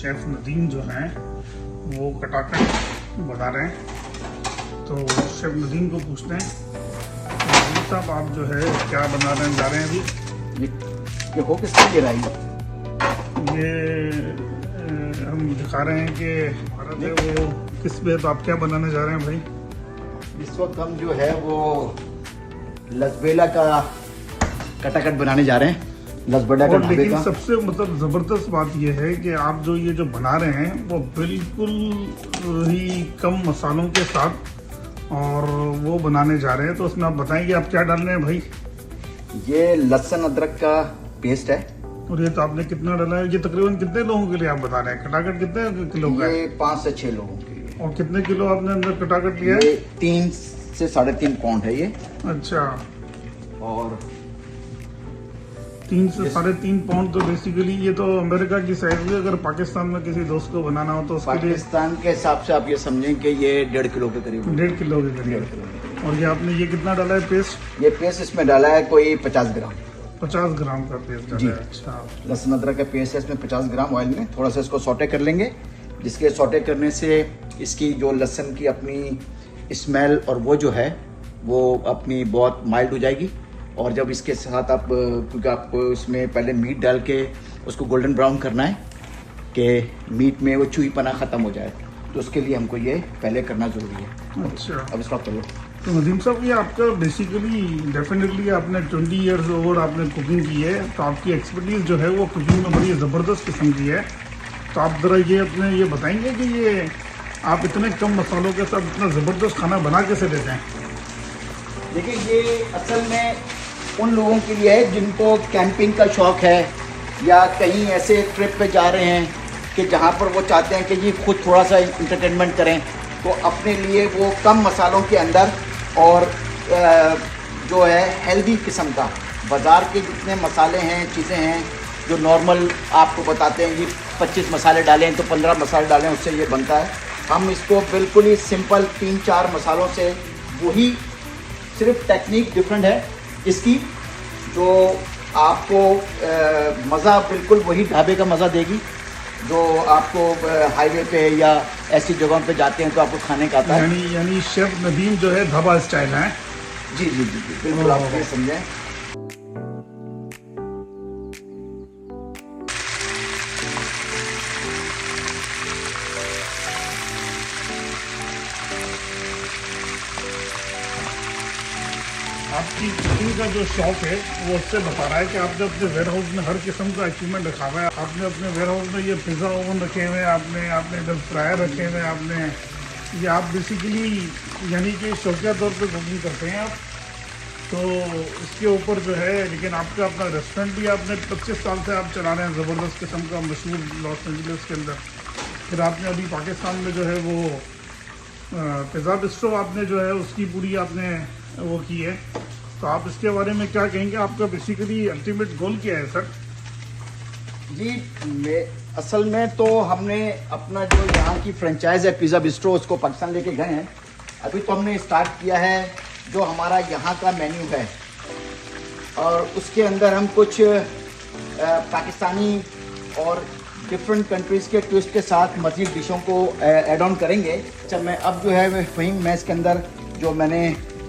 Chef Nadeem जो हैं वो कटाकट बना रहे हैं। तो शेफ नदीम को पूछते हैं, नदीम साहब आप जो है क्या बना रहे हैं, जा रहे हैं अभी? ये हो किसके लिए रहा है? ये हम दिखा रहे हैं कि भारत है वो किस पे, तो आप क्या बनाने जा रहे हैं भाई? इस वक्त हम जो है वो लसबेला का कटाकट बनाने जा रहे हैं। लसबेला का ढाबे लेकिन का सबसे मतलब जबरदस्त बात यह है कि आप जो ये जो बना रहे हैं वो बिल्कुल ही कम मसालों के साथ और वो बनाने जा रहे हैं। तो उसमें आप बताएंगे आप क्या डाल रहे हैं भाई? ये लहसुन अदरक का पेस्ट है। और ये तो आपने कितना डाला है? ये तकरीबन कितने लोगों के लिए आप बता रहे हैं? कटाकट कितने किलो का है? ये 5 से 6 लोगों के लिए। और कितने किलो आपने अंदर कटाकट लिया है? ये 3 से 3.5 पाउंड है ये। अच्छा, और 3 से 3.5 पाउंड तो बेसिकली ये तो अमेरिका की साइज है। अगर पाकिस्तान में किसी दोस्त को बनाना हो तो उसके लिए पाकिस्तान के हिसाब से आप ये समझें कि ये 1.5 किलो के करीब। 1.5 किलो के करीब। 1.5 किलो के करीब। और ये आपने ये कितना डाला है पेस्ट? ये पेस्ट इसमें डाला है कोई 50 ग्राम। 50 ग्राम का पेस्ट जी। डाला है। अच्छा, लहसुन अदरक का पेस्ट है, इसमें 50 ग्राम ऑयल में थोड़ा सा इसको सौटे कर लेंगे, जिसके सौटे करने से इसकी जो लहसुन की अपनी स्मेल और वो जो है वो अपनी बहुत माइल्ड हो जाएगी। और जब इसके साथ आप, क्योंकि आपको इसमें पहले मीट डाल के उसको गोल्डन ब्राउन करना है कि मीट में वो चूईपना ख़त्म हो जाए, तो उसके लिए हमको ये पहले करना ज़रूरी है। अच्छा। अब इसको करो। तो नदीम साहब ये आपका बेसिकली डेफिनेटली आपने 20 इयर्स ओवर आपने कुकिंग की है, तो आपकी एक्सपर्टीज जो है वो कुकिंग में बड़ी ज़बरदस्त किस्म की है। तो आप ज़रा ये अपने ये बताएंगे कि ये आप इतने कम मसालों के साथ इतना ज़बरदस्त खाना बना कैसे देते हैं? देखिए, ये असल में उन लोगों के लिए है जिनको कैंपिंग का शौक़ है या कहीं ऐसे ट्रिप पे जा रहे हैं कि जहाँ पर वो चाहते हैं कि जी खुद थोड़ा सा इंटरटेनमेंट करें, तो अपने लिए वो कम मसालों के अंदर और जो है हेल्दी किस्म का, बाज़ार के जितने मसाले हैं, चीज़ें हैं जो नॉर्मल आपको बताते हैं, ये 25 मसाले डालें तो 15 मसाले डालें उससे ये बनता है। हम इसको बिल्कुल ही सिंपल 3-4 मसालों से, वही सिर्फ टेक्निक डिफरेंट है इसकी, जो आपको मज़ा बिल्कुल वही ढाबे का मज़ा देगी जो आपको हाईवे पे या ऐसी जगहों पे जाते हैं तो आपको खाने का आता है। यानी शेफ नदीम जो है ढाबा स्टाइल है। जी जी जी जी, बिल्कुल आप ये समझें। आपकी कुकिंग का जो शौक है वो उससे बता रहा है कि आपने अपने वेयर हाउस में हर किस्म का अचीवमेंट रखा हुआ है। आपने अपने वेयर हाउस में ये पिज़्ज़ा ओवन रखे हुए हैं, आपने इधर फ्रायर रखे हुए हैं, आपने ये आप बेसिकली यानी कि शौकिया तौर पे कुकिंग करते हैं आप। तो इसके ऊपर जो है, लेकिन आपका अपना रेस्टोरेंट भी आपने 25 साल से आप चला रहे हैं, ज़बरदस्त किस्म का, मशहूर लॉस एंजलिस के अंदर। फिर आपने अभी पाकिस्तान में जो है वो पिज़्ज़ा बिस्ट्रो आपने जो है उसकी पूरी आपने वो की है। तो आप इसके बारे में क्या कहेंगे? आपका बेसिकली अल्टीमेट गोल क्या है सर? जी, असल में तो हमने अपना जो यहाँ की फ्रेंचाइज है पिज़्ज़ा बिस्ट्रो, उसको पाकिस्तान लेके गए हैं। अभी तो हमने स्टार्ट किया है जो हमारा यहाँ का मेन्यू है, और उसके अंदर हम कुछ पाकिस्तानी और डिफरेंट कंट्रीज़ के ट्विस्ट के साथ मज़ीद डिशों को ऐड ऑन करेंगे। अच्छा, मैं अब जो है वहीं मैं इसके अंदर जो मैंने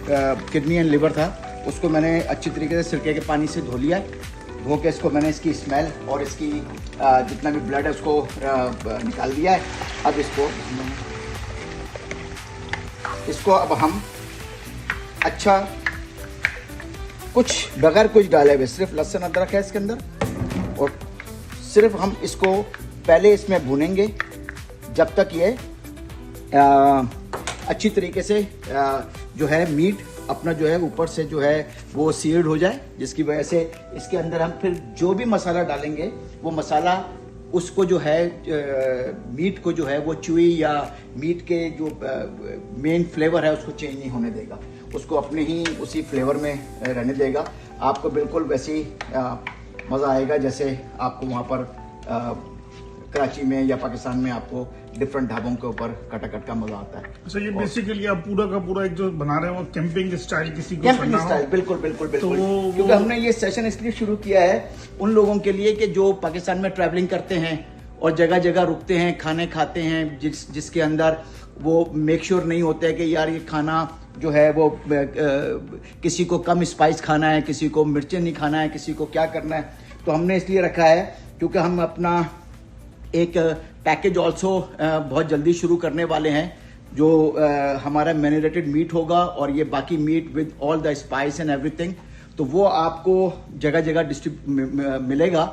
किडनी एंड लिवर था उसको मैंने अच्छी तरीके से सिरके के पानी से धो लिया है। धो के इसको मैंने इसकी स्मेल और इसकी जितना भी ब्लड है उसको निकाल दिया है। अब इसको अब हम अच्छा कुछ बगैर कुछ डाले हुए, सिर्फ लहसुन अदरक है इसके अंदर, और सिर्फ हम इसको पहले इसमें भूनेंगे जब तक ये अच्छी तरीके से जो है मीट अपना जो है ऊपर से जो है वो सील्ड हो जाए, जिसकी वजह से इसके अंदर हम फिर जो भी मसाला डालेंगे वो मसाला उसको जो है मीट को जो है वो च्यूई या मीट के जो मेन फ्लेवर है उसको चेंज नहीं होने देगा, उसको अपने ही उसी फ्लेवर में रहने देगा। आपको बिल्कुल वैसे ही मज़ा आएगा जैसे आपको वहाँ पर कराची में या पाकिस्तान में आपको डिफरेंट ढाबों के ऊपर कटाकट का मजा आता है। अच्छा, ये बेसिकली आप पूरा का पूरा एक जो बना रहे हो कैंपिंग स्टाइल, किसी को कैंपिंग स्टाइल, बिल्कुल बिल्कुल बिल्कुल। क्योंकि हमने ये सेशन इसलिए शुरू किया है उन लोगों के लिए कि जो पाकिस्तान में ट्रैवलिंग करते हैं और जगह जगह रुकते हैं, खाने खाते हैं, जिसके अंदर वो मेक श्योर नहीं होता है कि यार ये खाना जो है वो किसी को कम स्पाइस खाना है, किसी को मिर्चें नहीं खाना है, किसी को क्या करना है। तो हमने इसलिए रखा है क्योंकि हम अपना एक पैकेज ऑल्सो बहुत जल्दी शुरू करने वाले हैं, जो हमारा मैरिनेटेड मीट होगा और ये बाकी meat with all the spice and everything. तो वो आपको जगह जगह मिलेगा।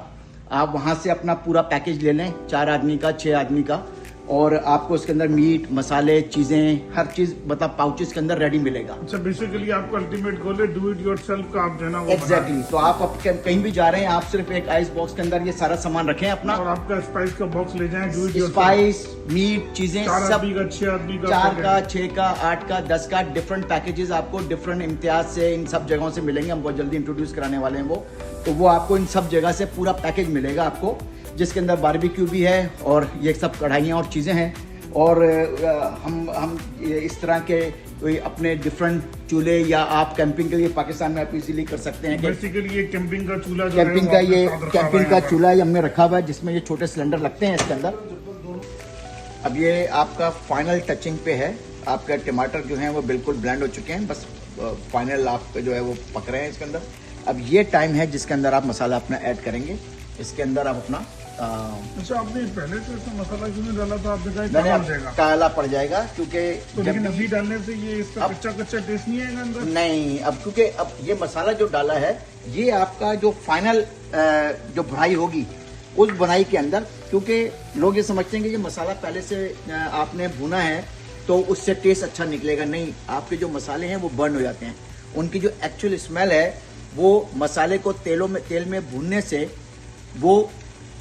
आप वहाँ से अपना पूरा पैकेज ले लें, 4 आदमी का, 6 आदमी का, और आपको इसके अंदर मीट, मसाले, चीज़ें, हर चीज़ मतलब पाउचेस के अंदर रेडी मिलेगा। अच्छा, बेसिकली आपका अल्टीमेट गोल है डू इट योरसेल्फ का, आप जो है ना वो एग्जैक्टली। तो आप कहीं भी जा रहे हैं, आप सिर्फ एक आइस बॉक्स के अंदर ये सारा सामान रखें अपना, और आपका स्पाइस का बॉक्स ले जाएं, do it yourself. Spice, meat, चीजें 4 सब, आदमी का, 6 आदमी का, 4 का, 6 का, 8 का, 10 का, डिफरेंट पैकेजेस आपको डिफरेंट इम्तियाज से इन सब जगहों से मिलेंगे। हम बहुत जल्दी इंट्रोड्यूस कराने वाले हैं वो। तो वो आपको इन सब जगह से पूरा पैकेज मिलेगा आपको, जिसके अंदर बारबेक्यू भी है और ये सब कढ़ाइयाँ और चीज़ें हैं। और हम इस तरह के कोई अपने डिफरेंट चूल्हे, या आप कैंपिंग के लिए पाकिस्तान में आप इजीली कर सकते हैं। बेसिकली ये कैंपिंग का चूल्हा, कैंपिंग का ये कैंपिंग का चूल्हा ये हमने रखा हुआ है, जिसमें ये छोटे सिलेंडर लगते हैं इसके अंदर। अब ये आपका फाइनल टचिंग पे है। आपका टमाटर जो है वो बिल्कुल ब्लेंड हो चुके हैं, बस फाइनल आप जो है वो पक रहे हैं इसके अंदर। अब ये टाइम है जिसके अंदर आप मसाला अपना ऐड करेंगे। इसके अंदर आप अपना अच्छा, आपने पहले से इसमें मसाला क्यों नहीं डाला था? आपने कहा मैंने काला हो जाएगा, काला पड़ जाएगा क्योंकि तो लेकिन अभी डालने से ये इसका कच्चा कच्चा टेस्ट नहीं आएगा अंदर? नहीं, अब क्योंकि अब ये मसाला जो डाला है ये आपका जो फाइनल जो बुनाई होगी उस बुनाई के अंदर, क्योंकि लोग ये समझते हैं कि ये मसाला पहले से आपने भुना है तो उससे टेस्ट अच्छा निकलेगा। नहीं, आपके जो मसाले हैं वो बर्न हो जाते हैं। उनकी जो एक्चुअल स्मेल है वो मसाले को तेल में भूनने से, वो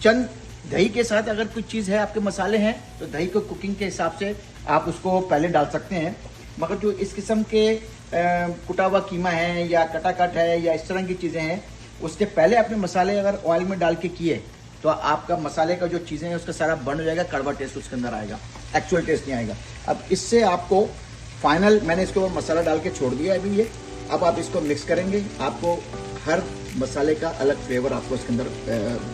चंद दही के साथ अगर कोई चीज़ है, आपके मसाले हैं, तो दही को कुकिंग के हिसाब से आप उसको पहले डाल सकते हैं। मगर जो इस किस्म के कुटा हुआ कीमा है या कटाकट है या इस तरह की चीज़ें हैं, उसके पहले आपने मसाले अगर ऑयल में डाल के किए तो आपका मसाले का जो चीज़ें हैं उसका सारा बर्न हो जाएगा, कड़वा टेस्ट उसके अंदर आएगा, एक्चुअल टेस्ट नहीं आएगा। अब इससे आपको फाइनल, मैंने इसके ऊपर मसाला डाल के छोड़ दिया है अभी ये। अब आप इसको मिक्स करेंगे, आपको हर मसाले का अलग फ्लेवर आपको इसके अंदर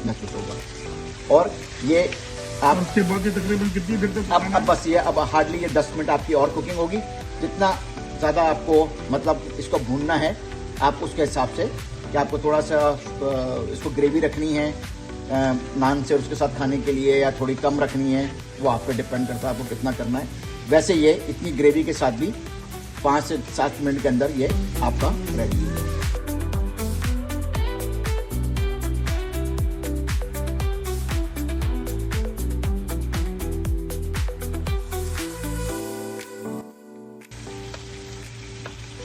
महसूस होगा। और ये आप उसके बाद ये तकरीबन कितनी देर तक अब बस ये अब हार्डली ये 10 मिनट आपकी और कुकिंग होगी। जितना ज़्यादा आपको मतलब इसको भूनना है, आप उसके हिसाब से कि आपको थोड़ा सा इसको ग्रेवी रखनी है नान से उसके साथ खाने के लिए, या थोड़ी कम रखनी है, वो आप पे डिपेंड करता है आपको कितना करना है। वैसे ये इतनी ग्रेवी के साथ भी 5 से 7 मिनट के अंदर ये आपका रेडी है।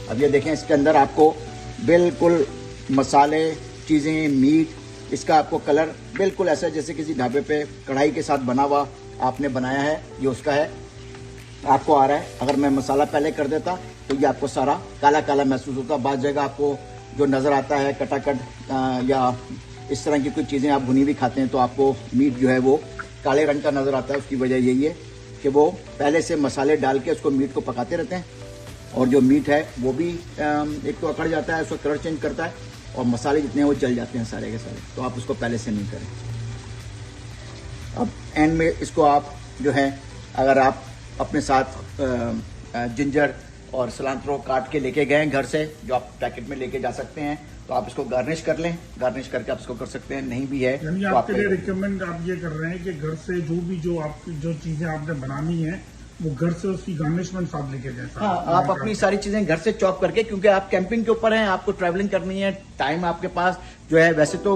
अब ये देखें, इसके अंदर आपको बिल्कुल मसाले, चीज़ें, मीट, इसका आपको कलर बिल्कुल ऐसा जैसे किसी ढाबे पे कढ़ाई के साथ बना हुआ आपने बनाया है, ये उसका है, आपको आ रहा है। अगर मैं मसाला पहले कर देता तो ये आपको सारा काला काला महसूस होता। बाद जगह आपको जो नज़र आता है कटाकट या इस तरह की कुछ चीज़ें आप भुनी हुई खाते हैं तो आपको मीट जो है वो काले रंग का नज़र आता है। उसकी वजह यही है कि वो पहले से मसाले डाल के उसको मीट को पकाते रहते हैं, और जो मीट है वो भी एक तो अकड़ जाता है, उसका कलर चेंज करता है, और मसाले जितने हैं वो जल जाते हैं सारे के सारे। तो आप उसको पहले से नहीं करें। अब एंड में इसको आप जो है, अगर आप अपने साथ जिंजर और सलांत्रो काट के लेके गए घर से, जो आप पैकेट में लेके जा सकते हैं, तो आप इसको गार्निश कर लें। गार्निश करके आप इसको कर सकते हैं, नहीं भी है यानी तो आपके लिए रिकमेंड आप ये कर रहे हैं कि घर से जो चीजें आपने बनानी है वो घर से उसकी गार्निशमेंट साथ लेके जाए। हाँ, आप अपनी सारी चीजें घर से चॉप करके, क्योंकि आप कैंपिंग के ऊपर हैं, आपको ट्रैवलिंग करनी है, टाइम आपके पास जो है, वैसे तो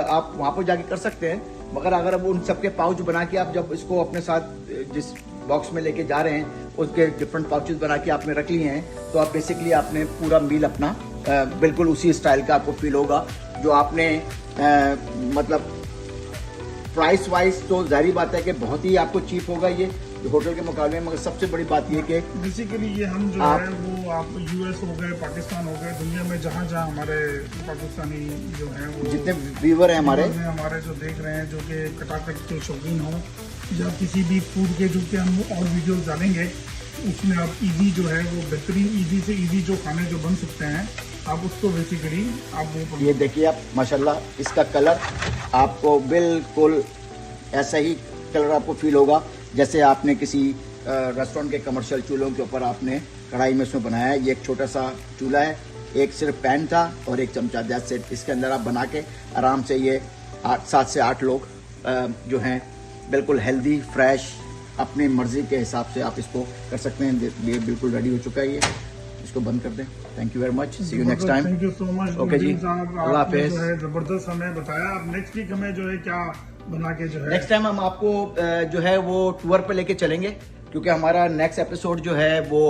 आप वहां पर जाके कर सकते हैं, मगर अगर अब उन सबके पाउच बना के आप जब इसको अपने साथ जिस बॉक्स में लेके जा रहे हैं उसके डिफरेंट पाउचेस बना के आपने रख लिए हैं, तो आप बेसिकली आपने पूरा मील अपना बिल्कुल उसी स्टाइल का आपको फील होगा जो आपने मतलब प्राइस वाइज तो जाहिर बात है कि बहुत ही आपको चीप होगा ये होटल के मुकाबले, मगर सबसे बड़ी बात ये कि बेसिकली ये हम जो है वो आप यूएस हो गए, पाकिस्तान हो गए, दुनिया में जहाँ जहाँ हमारे पाकिस्तानी जो हैं वो जितने व्यूवर हैं हमारे जो देख रहे हैं, जो कि कटाकट के शौकीन हो या किसी भी फूड के, जो कि हम और वीडियोस डालेंगे उसमें आप इजी जो है वो बेहतरीन इजी से इजी जो खाने जो बन सकते हैं आप उसको बेसिकली आप वो ये देखिए आप माशाल्लाह इसका कलर आपको बिल्कुल ऐसा ही कलर आपको फील होगा, जैसे आपने किसी रेस्टोरेंट के कमर्शियल चूल्हों के ऊपर आपने कढ़ाई में इसमें बनाया है। ये एक छोटा सा चूल्हा है, एक सिर्फ पैन था और एक चमचा, दैट्स इट। इसके अंदर आप बना के आराम से ये 7 से 8 लोग जो हैं बिल्कुल हेल्दी फ्रेश अपनी मर्जी के हिसाब से आप इसको कर सकते हैं। ये बिल्कुल रेडी हो चुका है, ये इसको बंद कर दें। Thank you very much, see you next time. Thank you so much. Okay जी, अल्लाह हाफिज। जो है जबरदस्त हमें बताया। अब नेक्स्ट वीक हमें जो है क्या बना के जो है नेक्स्ट टाइम हम आपको जो है वो टूर पे लेके चलेंगे, क्योंकि हमारा नेक्स्ट एपिसोड जो है वो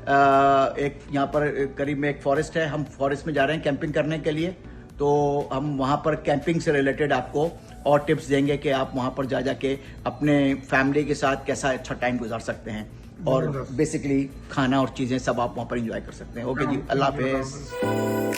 एक यहाँ पर करीब में एक फॉरेस्ट है, हम फॉरेस्ट में जा रहे हैं कैंपिंग करने के लिए। तो हम वहाँ पर कैंपिंग से रिलेटेड आपको और टिप्स देंगे कि आप वहाँ पर जा जाके अपने फैमिली के साथ कैसा अच्छा टाइम गुजार सकते हैं, और बेसिकली खाना और चीज़ें सब आप वहाँ पर एंजॉय कर सकते हैं। ओके जी, अल्लाह हाफिज।